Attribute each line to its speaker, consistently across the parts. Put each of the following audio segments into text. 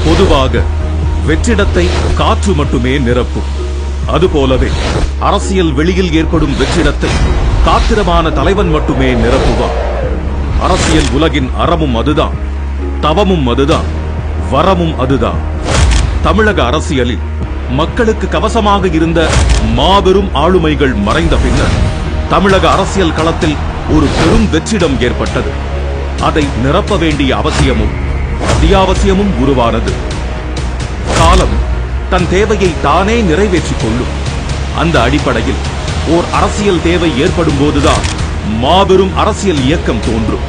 Speaker 1: பொதுவாக வெற்றிடத்தை காற்று மட்டுமே நிரப்பும். அதுபோலவே அரசியல் வெளியில் ஏற்படும் வெற்றிடத்தை காத்திரமான தலைவன் மட்டுமே நிரப்புவார். அரசியல் உலகின் அறமும் அதுதான், தவமும் அதுதான், வரமும் அதுதான். தமிழக அரசியலில் மக்களுக்கு கவசமாக இருந்த மாபெரும் ஆளுமைகள் மறைந்த பின்னர் தமிழக அரசியல் களத்தில் ஒரு பெரும் வெற்றிடம் ஏற்பட்டது. அதை நிரப்ப வேண்டிய அவசியமும் அத்தியாவசியமும் உருவானது. காலம் தன் தேவையை தானே நிறைவேற்றிக் கொள்ளும். அந்த அடிப்படையில் ஓர் அரசியல் தேவை ஏற்படும் போதுதான் மாபெரும் அரசியல் இயக்கம் தோன்றும்.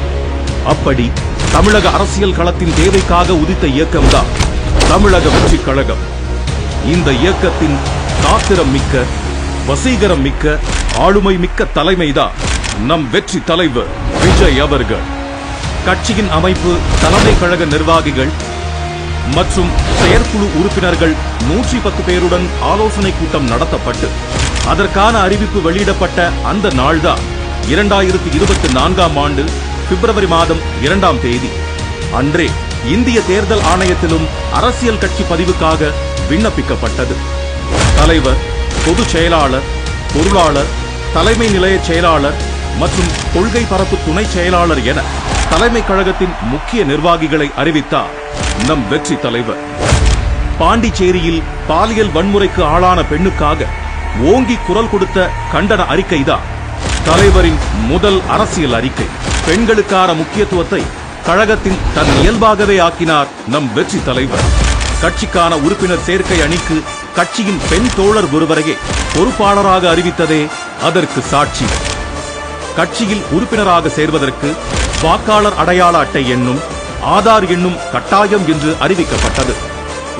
Speaker 1: அப்படி தமிழக அரசியல் களத்தின் தேவைக்காக உதித்த இயக்கம்தான் தமிழக வெற்றிக் கழகம். இந்த இயக்கத்தின் காத்திரம் மிக்க, வசீகரம் மிக்க, ஆளுமை மிக்க தலைமைதான் நம் வெற்றி தலைவர் விஜய் அவர்கள். கட்சியின் அமைப்பு, தலைமை கழக நிர்வாகிகள் மற்றும் செயற்குழு உறுப்பினர்கள் 110 பேருடன் ஆலோசனை கூட்டம் நடத்தப்பட்டு அதற்கான அறிவிப்பு வெளியிடப்பட்ட அந்த நாள்தான் 2024ஆம் ஆண்டு பிப்ரவரி மாதம் 2ஆம் தேதி. அன்றே இந்திய தேர்தல் ஆணையத்திலும் அரசியல் கட்சி பதிவுக்காக விண்ணப்பிக்கப்பட்டது. தலைவர், பொதுச் செயலாளர், பொருளாளர், தலைமை நிலைய செயலாளர் மற்றும் கொள்கை பரப்பு துணை செயலாளர் என தலைமை கழகத்தின் முக்கிய நிர்வாகிகளை அறிவித்தார் நம் வெற்றி தலைவர். பாண்டிச்சேரியில் பாலியல் வன்முறைக்கு ஆளான பெண்ணுக்காக ஓங்கி குரல் கொடுத்த கண்டன அறிக்கைதான் தலைவரின் முதல் அரசியல் அறிக்கை. பெண்களுக்கான முக்கியத்துவத்தை கழகத்தின் தன் இயல்பாகவே ஆக்கினார் நம் வெற்றி தலைவர். கட்சிக்கான உறுப்பினர் சேர்க்கை அணிக்கு கட்சியின் பெண் தோழர் ஒருவரையே பொறுப்பாளராக அறிவித்ததே அதற்கு சாட்சி. கட்சியில் உறுப்பினராக சேர்வதற்கு வாக்காளர் அடையாள அட்டை எண்ணும் ஆதார் எண்ணும் கட்டாயம் என்று அறிவிக்கப்பட்டது.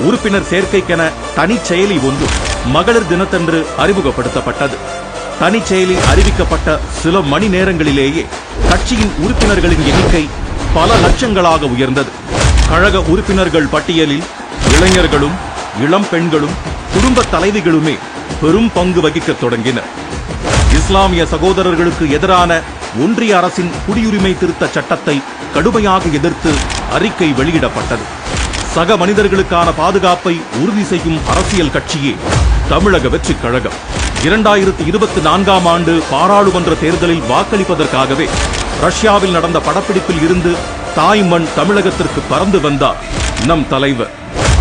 Speaker 1: உறுப்பினர் சேர்க்கைக்கென தனி செயலி ஒன்று மகளிர் தினத்தன்று அறிமுகப்படுத்தப்பட்டது. தனி செயலி அறிவிக்கப்பட்ட சில மணி நேரங்களிலேயே கட்சியின் உறுப்பினர்களின் எண்ணிக்கை பல லட்சங்களாக உயர்ந்தது. கழக உறுப்பினர்கள் பட்டியலில் இளைஞர்களும் இளம் பெண்களும் குடும்ப தலைவிகளுமே பெரும் பங்கு வகிக்க தொடங்கினர். இஸ்லாமிய சகோதரர்களுக்கு எதிரான ஒன்றிய அரசின் குடியுரிமை திருத்த சட்டத்தை கடுமையாக எதிர்த்து அறிக்கை வெளியிடப்பட்டது. சக மனிதர்களுக்கான பாதுகாப்பை உறுதி செய்யும் அரசியல் கட்சியே தமிழக வெற்றிக் கழகம். 2024ஆம் ஆண்டு பாராளுமன்ற தேர்தலில் வாக்களிப்பதற்காகவே ரஷ்யாவில் நடந்த படப்பிடிப்பில் இருந்து தாய் மண் தமிழகத்திற்கு பறந்து வந்தார் நம் தலைவர்.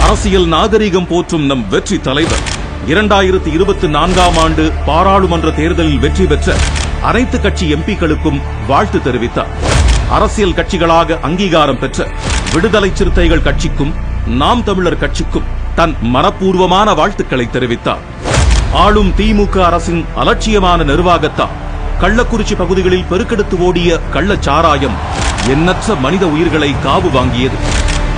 Speaker 1: அரசியல் நாகரிகம் போற்றும் நம் வெற்றி தலைவர் 2024ஆம் ஆண்டு பாராளுமன்ற தேர்தலில் வெற்றி பெற்ற அனைத்து கட்சி எம்பிக்களுக்கும் வாழ்த்து தெரிவித்தார். அரசியல் கட்சிகளாக அங்கீகாரம் பெற்ற விடுதலை சிறுத்தைகள் கட்சிக்கும் நாம் தமிழர் கட்சிக்கும் தன் மனப்பூர்வமான வாழ்த்துக்களை தெரிவித்தார். ஆளும் திமுக அரசின் அலட்சியமான நிர்வாகத்தால் கள்ளக்குறிச்சி பகுதிகளில் பெருக்கெடுத்து ஓடிய கள்ளச்சாராயம் எண்ணற்ற மனித உயிர்களை காவு வாங்கியது.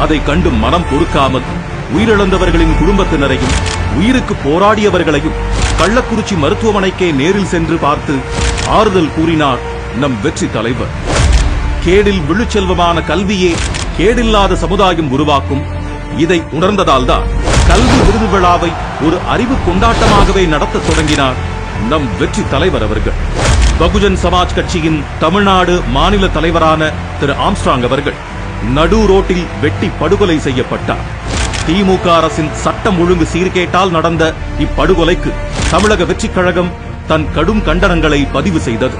Speaker 1: அதை கண்டு மனம் பொறுக்காமல் உயிரிழந்தவர்களின் குடும்பத்தினரையும் உயிருக்கு போராடியவர்களையும் கள்ளக்குறிச்சி மருத்துவமனைக்கே நேரில் சென்று பார்த்து ஆறுதல் கூறினார் நம் வெற்றி தலைவர். கேடில் விழுச்செல்வமான கல்வியே கேடில்லாத சமுதாயம் உருவாக்கும். இதை உணர்ந்ததால்தான் கல்வி விருது விழாவை ஒரு அறிவு கொண்டாட்டமாகவே நடத்த தொடங்கினார் நம் வெற்றி தலைவர் அவர்கள். பகுஜன் சமாஜ் கட்சியின் தமிழ்நாடு மாநில தலைவரான திரு ஆம்ஸ்ட்ராங் அவர்கள் நடு ரோட்டில் வெட்டி படுகொலை செய்யப்பட்டார். திமுக அரசின் சட்டம் ஒழுங்கு சீர்கேட்டால் நடந்த இப்படுகொலைக்கு தமிழக வெற்றிக் கழகம் தன் கடும் கண்டனங்களை பதிவு செய்தது.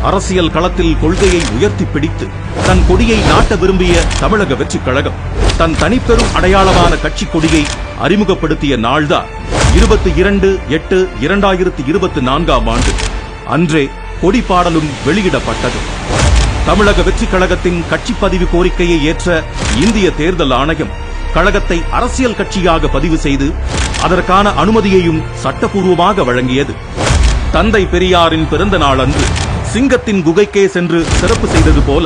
Speaker 1: அரசியல் களத்தில் கொள்கையை உயர்த்தி பிடித்து தன் கொடியை நாட்ட விரும்பிய தமிழக வெற்றிக் கழகம் தன் தனிப்பெரும் அடையாளமான கட்சி கொடியை அறிமுகப்படுத்திய நாள்தான் 22/8/2024ஆம் ஆண்டு. அன்றே கொடி பாடலும் வெளியிடப்பட்டது. தமிழக வெற்றிக் கழகத்தின் கட்சி பதிவு கோரிக்கையை ஏற்ற இந்திய தேர்தல் ஆணையம் கழகத்தை அரசியல் கட்சியாக பதிவு செய்து அதற்கான அனுமதியையும் சட்டப்பூர்வமாக வழங்கியது. தந்தை பெரியாரின் பிறந்த நாள் அன்று சிங்கத்தின் குகைக்கே சென்று சிறப்பு செய்தது போல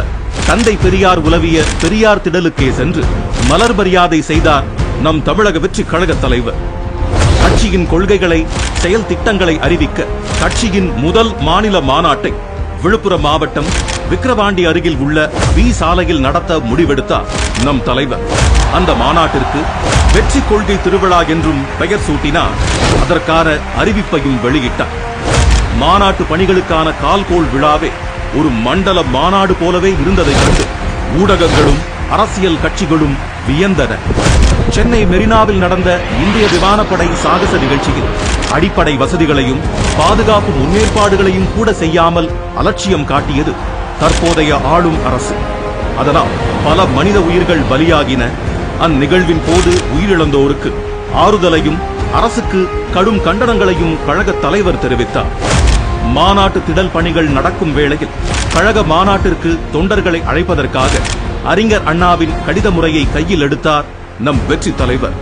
Speaker 1: தந்தை பெரியார் உலவிய பெரியார் திடலுக்கே சென்று மலர் மரியாதை செய்தார் நம் தமிழக வெற்றிக் கழக தலைவர். கட்சியின் கொள்கைகளை, செயல் திட்டங்களை அறிவிக்க கட்சியின் முதல் மாநில மாநாட்டை விழுப்புரம் மாவட்டம் விக்கிரவாண்டி அருகில் உள்ள வி சாலையில் நடத்த முடிவெடுத்தார் நம் தலைவர். அந்த மாநாட்டிற்கு வெற்றி கொள்கை திருவிழா என்றும் பெயர் சூட்டினார். அதற்கான அறிவிப்பையும் வெளியிட்டார். மாநாட்டு பணிகளுக்கான கால்கோள் விழாவே ஒரு மண்டல மாநாடு போலவே இருந்ததை கண்டு ஊடகங்களும் அரசியல் கட்சிகளும் வியந்தன. சென்னை மெரினாவில் நடந்த இந்திய விமானப்படை சாகச நிகழ்ச்சியில் அடிப்படை வசதிகளையும் பாதுகாப்பு முன்னேற்பாடுகளையும் கூட செய்யாமல் அலட்சியம் காட்டியது தற்போதைய ஆளும் அரசு. அதனால் பல மனித உயிர்கள் பலியாகின. அந்நிகழ்வின் போது உயிரிழந்தோருக்கு ஆறுதலையும் அரசுக்கு கடும் கண்டனங்களையும் கழக தலைவர் தெரிவித்தார். மாநாட்டு திடல் பணிகள் நடக்கும் வேளையில் கழக மாநாட்டிற்கு தொண்டர்களை அழைப்பதற்காக அறிஞர் அண்ணாவின் கடித முறையை கையில் எடுத்தார் நம் வெற்றி தலைவர்.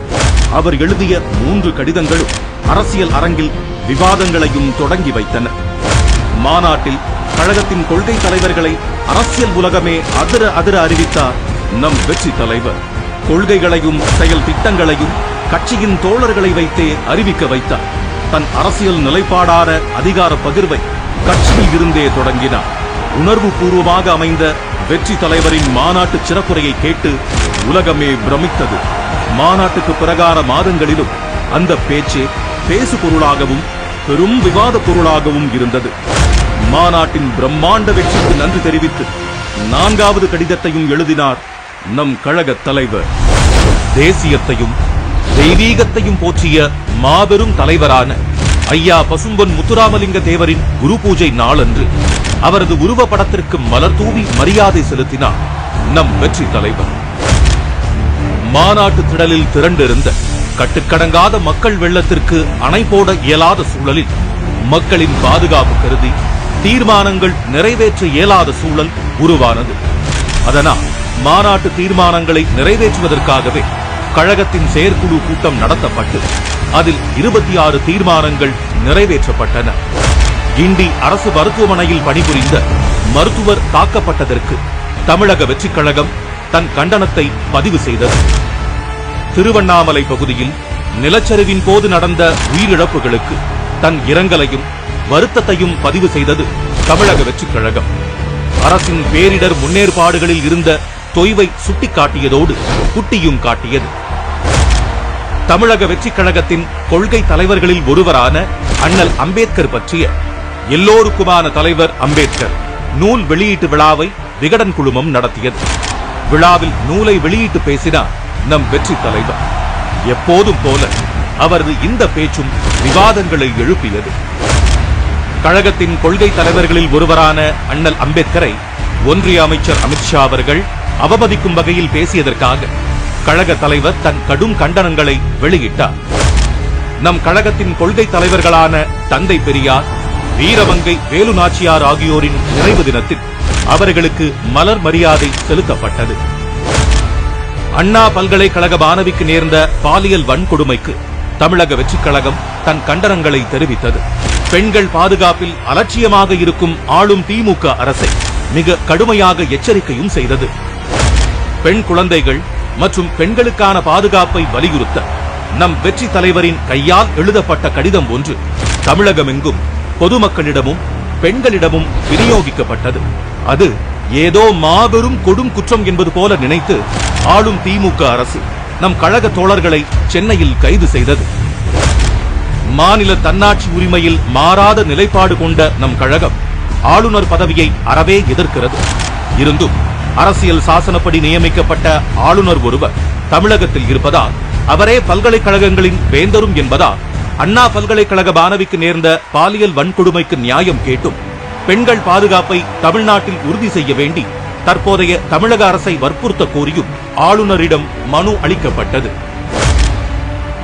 Speaker 1: அவர் எழுதிய 3 கடிதங்களும் அரசியல் அரங்கில் விவாதங்களையும் தொடங்கி வைத்தன. மாநாட்டில் கழகத்தின் கொள்கை தலைவர்களை அரசியல் உலகமே அதிர அறிவித்தார் நம் வெற்றி தலைவர். கொள்கைகளையும் செயல் திட்டங்களையும் கட்சியின் தோழர்களை வைத்தே அறிவிக்க வைத்தார். தன் அரசியல் நிலைப்பாடான அதிகார பகிர்வை கட்சியில் இருந்தே தொடங்கினார். உணர்வு பூர்வமாக அமைந்த வெற்றி தலைவரின் மாநாட்டு சிறப்புரையை கேட்டு உலகமே பிரமித்தது. மாநாட்டுக்கு பிறகான மாதங்களிலும் அந்த பேச்சே பேசு பொருளாகவும் பெரும் விவாத பொருளாகவும் இருந்தது. மாநாட்டின் பிரம்மாண்ட வெற்றிக்கு நன்றி தெரிவித்து 4வது கடிதத்தையும் எழுதினார் நம் கழக தலைவர். தேசியத்தையும் தெய்வீகத்தையும் போற்றிய மாபெரும் தலைவரான ஐயா பசும்பொன் முத்துராமலிங்க தேவரின் குரு பூஜை நாளன்று அவரது உருவப்படத்திற்கு மலர் தூவி மரியாதை செலுத்தினார் நம் வெற்றி தலைவர். மாநாட்டு திடலில் திரண்டிருந்த கட்டுக்கடங்காத மக்கள் வெள்ளத்திற்கு அணை போட இயலாத சூழலில் மக்களின் பாதுகாப்பு கருதி தீர்மானங்கள் நிறைவேற்ற இயலாத சூழல் உருவானது. அதனால் மாநாட்டு தீர்மானங்களை நிறைவேற்றுவதற்காகவே கழகத்தின் செயற்குழு கூட்டம் நடத்தப்பட்டு அதில் 26 தீர்மானங்கள் நிறைவேற்றப்பட்டன. கிண்டி அரசு மருத்துவமனையில் பணிபுரிந்த மருத்துவர் தாக்கப்பட்டதற்கு தமிழக வெற்றிக் கழகம் தன் கண்டனத்தை பதிவு செய்தது. திருவண்ணாமலை பகுதியில் நிலச்சரிவின் போது நடந்த உயிரிழப்புகளுக்கு தன் இரங்கலையும் வருத்தத்தையும் பதிவு செய்தது தமிழக வெற்றிக் கழகம். அரசின் பேரிடர் முன்னேற்பாடுகளில் இருந்த தொய்வை சுட்டிக்காட்டியதோடு குட்டியும் காட்டியது. தமிழக வெற்றிக் கழகத்தின் கொள்கை தலைவர்களில் ஒருவரான அண்ணல் அம்பேத்கர் பற்றிய எல்லோருக்குமான தலைவர் அம்பேத்கர் நூல் வெளியீட்டு விழாவை விகடன் குழுமம் நடத்தியது. விழாவில் நூலை வெளியிட்டு பேசினார் நம் வெற்றி தலைவர். எப்போதும் போல அவரது இந்த பேச்சும் விவாதங்களை எழுப்பியது. கழகத்தின் கொள்கை தலைவர்களில் ஒருவரான அண்ணல் அம்பேத்கரை ஒன்றிய அமைச்சர் அமித்ஷா அவர்கள் அவமதிக்கும் வகையில் பேசியதற்காக கழக தலைவர் தன் கடும் கண்டனங்களை வெளியிட்டார். நம் கழகத்தின் கொள்கை தலைவர்களான தந்தை பெரியார், வீரமங்கை வேலு நாச்சியார் ஆகியோரின் நினைவு தினத்தில் அவர்களுக்கு மலர் மரியாதை செலுத்தப்பட்டது. அண்ணா பல்கலைக்கழக மாணவிக்கு நேர்ந்த பாலியல் வன்கொடுமைக்கு தமிழக வெற்றிக் கழகம் தன் கண்டனங்களை தெரிவித்தது. பெண்கள் பாதுகாப்பில் அலட்சியமாக இருக்கும் ஆளும் திமுக அரசை மிக கடுமையாக எச்சரிக்கையும் செய்தது. பெண் குழந்தைகள் மற்றும் பெண்களுக்கான பாதுகாப்பை வலியுறுத்த நம் வெற்றி தலைவரின் கையால் எழுதப்பட்ட கடிதம் ஒன்று தமிழகமெங்கும் பொதுமக்களிடமும் பெண்களிடமும் விநியோகிக்கப்பட்டது. அது ஏதோ மாபெரும் கொடும் குற்றம் என்பது போல நினைத்து ஆளும் திமுக அரசு நம் கழக தோழர்களை சென்னையில் கைது செய்தது. மாநில தன்னாட்சி உரிமையில் மாறாத நிலைப்பாடு கொண்ட நம் கழகம் ஆளுநர் பதவியை அறவே எதிர்க்கிறது. இருந்தும் அரசியல் சாசனப்படி நியமிக்கப்பட்ட ஆளுநர் ஒருவர் தமிழகத்தில் இருப்பதால் அவரே பல்கலைக்கழகங்களின் வேந்தரும் என்பதால் அண்ணா பல்கலைக்கழக மாணவிக்கு நேர்ந்த பாலியல் வன்கொடுமைக்கு நியாயம் கேட்டும் பெண்கள் பாதுகாப்பை தமிழ்நாட்டில் உறுதி செய்ய வேண்டி தற்போதைய தமிழக அரசை வற்புறுத்த கோரியும் ஆளுநரிடம் மனு அளிக்கப்பட்டது.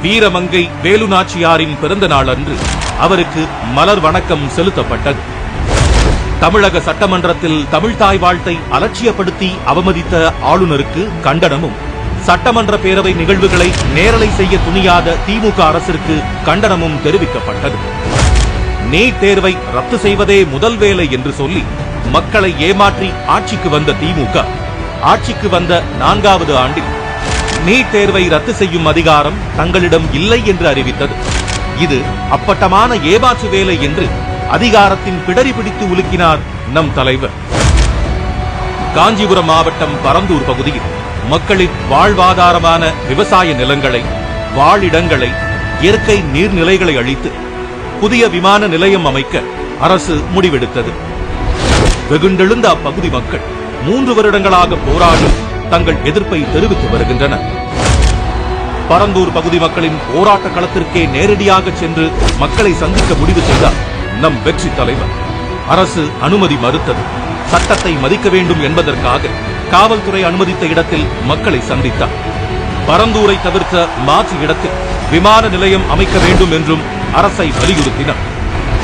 Speaker 1: வீரமங்கை வேலு நாச்சியாரின் பிறந்த நாள் அன்று அவருக்கு மலர் வணக்கம் செலுத்தப்பட்டது. தமிழக சட்டமன்றத்தில் தமிழ்தாய் வாழ்த்தை அலட்சியப்படுத்தி அவமதித்த ஆளுநருக்கு கண்டனமும், சட்டமன்ற பேரவை நிகழ்வுகளை நேரலை செய்ய துணியாத திமுக அரசிற்கு கண்டனமும் தெரிவிக்கப்பட்டது. நீட் தேர்வை ரத்து செய்வதே முதல் வேலை என்று சொல்லி மக்களை ஏமாற்றி ஆட்சிக்கு வந்த திமுக ஆட்சிக்கு வந்த 4வது ஆண்டில் நீட் தேர்வை ரத்து செய்யும் அதிகாரம் தங்களிடம் இல்லை என்று அறிவித்தது. இது அப்பட்டமான ஏமாற்று வேலை என்று அதிகாரத்தின் பிடரி பிடித்து உலுக்கினார் நம் தலைவர். காஞ்சிபுரம் மாவட்டம் பரந்தூர் பகுதியில் மக்களின் வாழ்வாதாரமான விவசாய நிலங்களை, வாழிடங்களை, இயற்கை நீர்நிலைகளை அழித்து புதிய விமான நிலையம் அமைக்க அரசு முடிவெடுத்தது. வெகுண்டெழுந்த அப்பகுதி மக்கள் 3 வருடங்களாக போராடி தங்கள் எதிர்ப்பை தெரிவித்து வருகின்றனர். பரந்தூர் பகுதி மக்களின் போராட்ட களத்திற்கே நேரடியாக சென்று மக்களை சந்திக்க முடிவு செய்தார் நம் வெற்றி தலைவர். அரசு அனுமதி மறுத்தது. சட்டத்தை மதிக்க வேண்டும் என்பதற்காக காவல்துறை அனுமதித்த இடத்தில் மக்களை சந்தித்தார். பரந்தூரை தவிர்த்த மாற்று இடத்தில் விமான நிலையம் அமைக்க வேண்டும் என்றும் அரசை வலியுறுத்தினர்.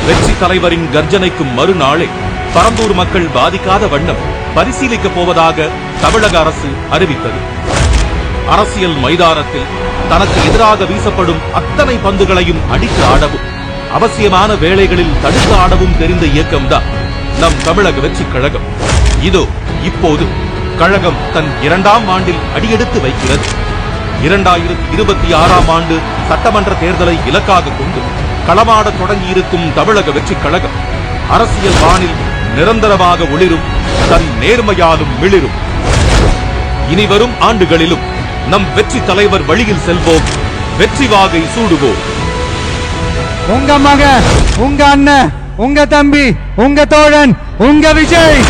Speaker 1: வெற்றி தலைவரின் கர்ஜனைக்கு மறுநாளே பரந்தூர் மக்கள் பாதிக்காத வண்ணம் பரிசீலிக்கப் போவதாக தமிழக அரசு அறிவித்தது. அரசியல் மைதானத்தில் தனக்கு எதிராக வீசப்படும் அத்தனை பந்துகளையும் அடித்து ஆடவும் அவசியமான வேளைகளில் தடுத்து ஆடவும் தெரிந்த இயக்கம்தான் நம் தமிழக வெற்றி கழகம். இதோ இப்போது கழகம் தன் 2ஆம் ஆண்டில் அடியெடுத்து வைக்கிறது. 2026ஆம் ஆண்டு சட்டமன்ற தேர்தலை இலக்காக கொண்டு களமாட தொடங்கியிருக்கும் தமிழக வெற்றி கழகம் அரசியல் வானில் நிரந்தரமாக ஒளிரும், தன் நேர்மையாலும் மிளிரும். இனி வரும் ஆண்டுகளிலும் நம் வெற்றி தலைவர் வழியில் செல்வோம், வெற்றி வாகை சூடுவோம்.
Speaker 2: உங்க மகன், உங்க அண்ணன், உங்க தம்பி, உங்க தோழன், உங்க விஜய்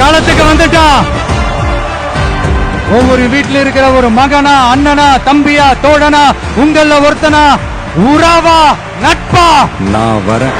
Speaker 2: களத்துக்கு வந்துட்டா. ஒவ்வொரு வீட்டில் இருக்கிற ஒரு மகனா, அண்ணனா, தம்பியா, தோழனா, உங்கள ஒருத்தனா, உறவா, நட்பா,
Speaker 3: நான் வரேன்.